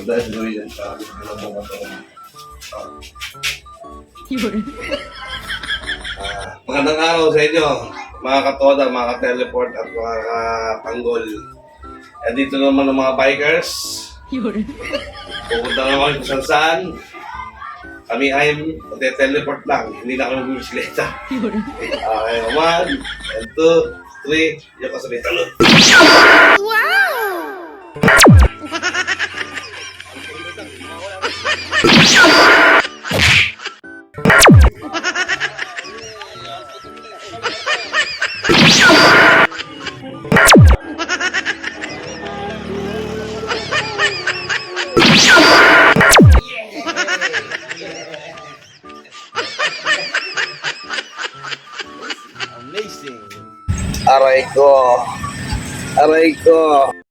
Dahil gawin yan sa akin. Magandang araw sa inyo, mga katoda, mga ka-teleport at mga katanggol. Dito naman ang mga bikers. Pupunta naman kung saan. Kami ay mag-teleport lang, hindi na kami bumisikleta. Okay, 1, 2, 3, yung kasabay talon. Amazing. Aray ko.